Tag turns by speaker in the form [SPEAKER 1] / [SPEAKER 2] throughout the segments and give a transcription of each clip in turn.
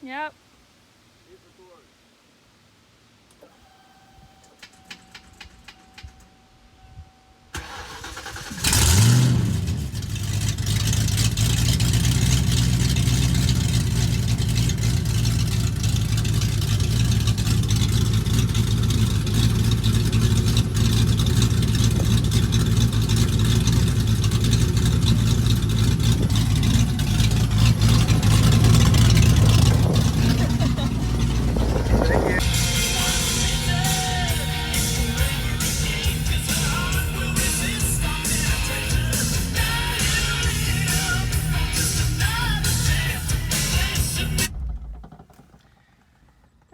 [SPEAKER 1] Yep.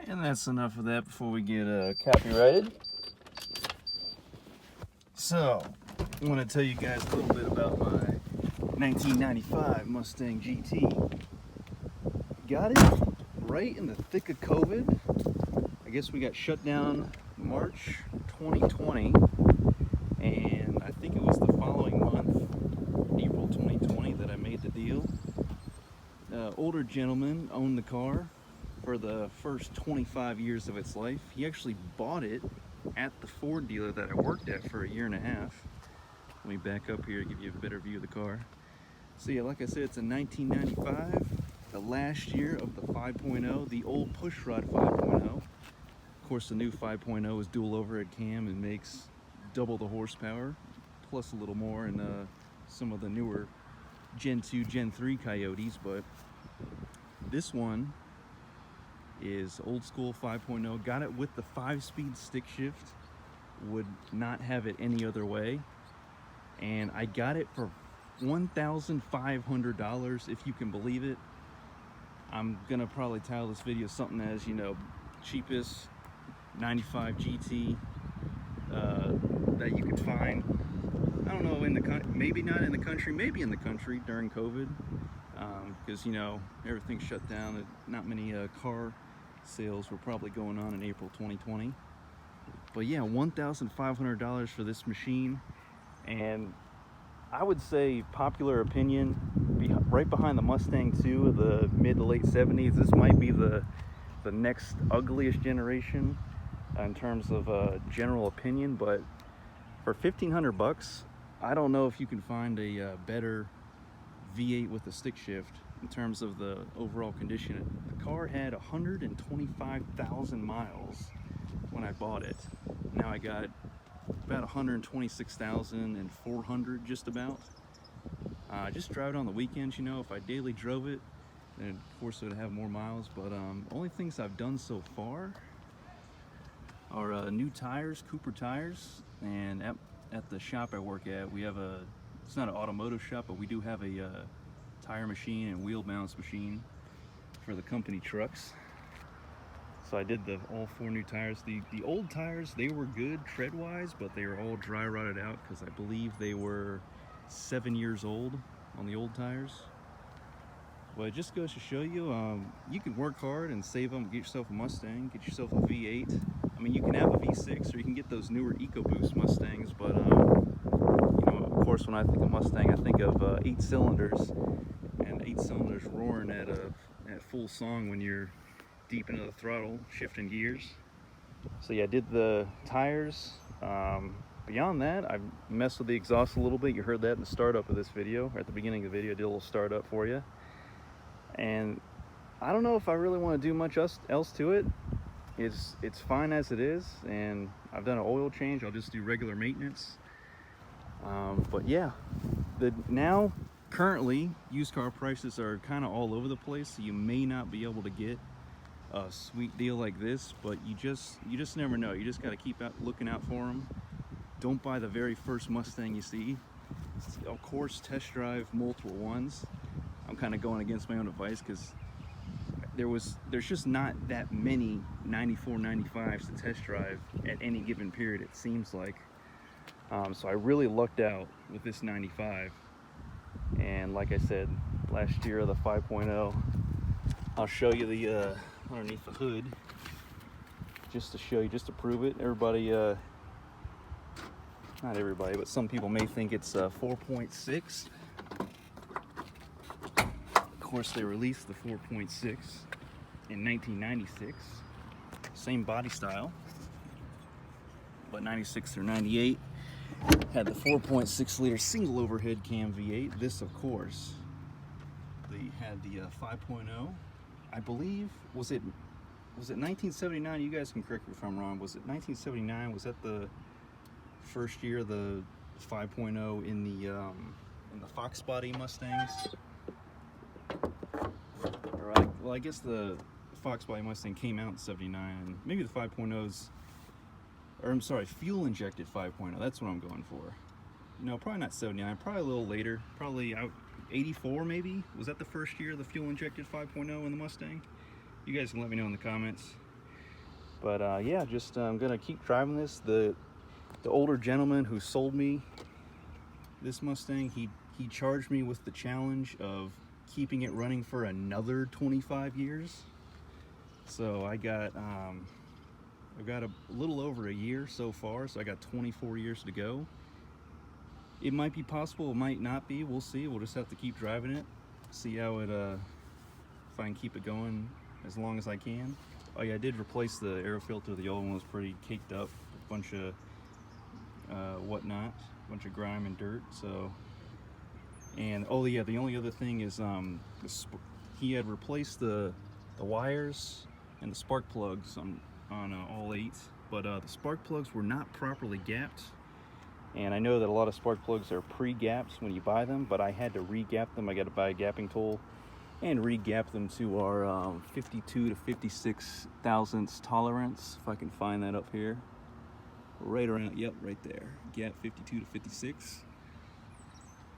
[SPEAKER 2] And that's enough of that before we get copyrighted. So, I want to tell you guys a little bit about my 1995 Mustang GT. Got it right in the thick of COVID. I guess we got shut down March 2020, and I think it was the following month, April 2020, that I made the deal. Older gentleman owned the car for the first 25 years of its life. He actually bought it at the Ford dealer that I worked at for a year and a half. Let me back up here to give you a better view of the car. So yeah, like I said, it's a 1995, the last year of the 5.0, the old pushrod 5.0. Of course, the new 5.0 is dual overhead cam and makes double the horsepower, plus a little more in some of the newer Gen 2, Gen 3 Coyotes, but this one is old school 5.0. Got it with the 5-speed stick shift. Would not have it any other way. And I got it for $1,500, if you can believe it. I'm gonna probably title this video something as, you know, cheapest 95 GT that you could find. I don't know, in the maybe not in the country, maybe in the country during COVID, because you know everything shut down. Not many car sales were probably going on in April 2020. But yeah, $1,500 for this machine, and I would say popular opinion, right behind the Mustang 2 of the mid to late 70s. This might be the next ugliest generation in terms of general opinion, but for 1,500 bucks, I don't know if you can find a better V8 with a stick shift in terms of the overall condition. The car had 125,000 miles when I bought it. Now I got about 126,400 just about. Just drive it on the weekends, you know. If I daily drove it, then of course it would have more miles, but only things I've done so far are new tires, Cooper tires, and at the shop I work at, we have it's not an automotive shop, but we do have a tire machine and wheel balance machine for the company trucks. So I did all 4 new tires. The old tires, they were good tread-wise, but they were all dry rotted out because I believe they were 7 years old on the old tires. Well, it just goes to show you, you can work hard and save them, get yourself a Mustang, get yourself a V8. I mean, you can have a V6 or you can get those newer EcoBoost Mustangs, but you know, of course, when I think of Mustang, I think of 8 cylinders, and 8 cylinders roaring at full song when you're deep into the throttle, shifting gears. So yeah, I did the tires. Beyond that, I messed with the exhaust a little bit. You heard that in the startup of this video, or at the beginning of the video. I did a little startup for you. And I don't know if I really want to do much else to it. It's fine as it is, and I've done an oil change. I'll just do regular maintenance. But yeah, now currently used car prices are kind of all over the place, so you may not be able to get a sweet deal like this, but you just never know. You just got to keep looking out for them. Don't buy the very first Mustang you see. Of course, test drive multiple ones. I'm kind of going against my own advice because there's just not that many 94, 95s to test drive at any given period, it seems like. So I really lucked out with this 95. And like I said, last year of the 5.0, I'll show you the underneath the hood, just to show you, just to prove it. Everybody, not everybody, but some people may think it's 4.6. Of course, they released the 4.6 in 1996. Same body style, but 96 through 98 had the 4.6 liter single overhead cam V8. This, of course, they had the 5.0. I believe, was it 1979? You guys can correct me if I'm wrong. Was it 1979? Was that the first year the 5.0 in the Fox body Mustangs? Or well, I guess the Fox body Mustang came out in 79, and maybe the 5.0s, or I'm sorry, fuel injected 5.0. That's what I'm going for. No, probably not 79. Probably a little later. Probably out 84 maybe. Was that the first year of the fuel injected 5.0 in the Mustang? You guys can let me know in the comments. But yeah, just I'm gonna keep driving this. The older gentleman who sold me this Mustang, he charged me with the challenge of keeping it running for another 25 years. So I've got a little over a year so far, so I got 24 years to go. It might be possible, it might not be. We'll see. We'll just have to keep driving it, see how it if I can keep it going as long as I can. Oh yeah, I did replace the air filter. The old one was pretty caked up, a bunch of whatnot, a bunch of grime and dirt. So, and oh yeah, the only other thing is he had replaced the wires and the spark plugs on all 8, but the spark plugs were not properly gapped. And I know that a lot of spark plugs are pre-gapped when you buy them, but I had to re-gap them. I got to buy a gapping tool and re-gap them to our 52 to 56 thousandths tolerance, if I can find that up here. Right around, yep, right there. Gap 52 to 56.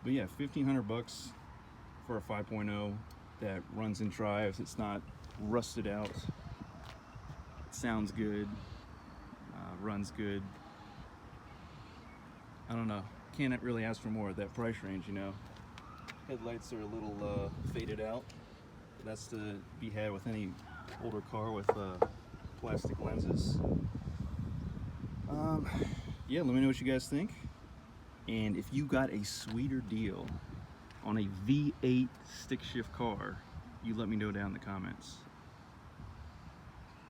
[SPEAKER 2] But yeah, $1,500 for a 5.0 that runs and drives. It's not rusted out. It sounds good, runs good. I don't know, can't really ask for more at that price range, you know. Headlights are a little faded out. That's to be had with any older car with plastic lenses. Yeah, let me know what you guys think. And if you got a sweeter deal on a V8 stick shift car, you let me know down in the comments.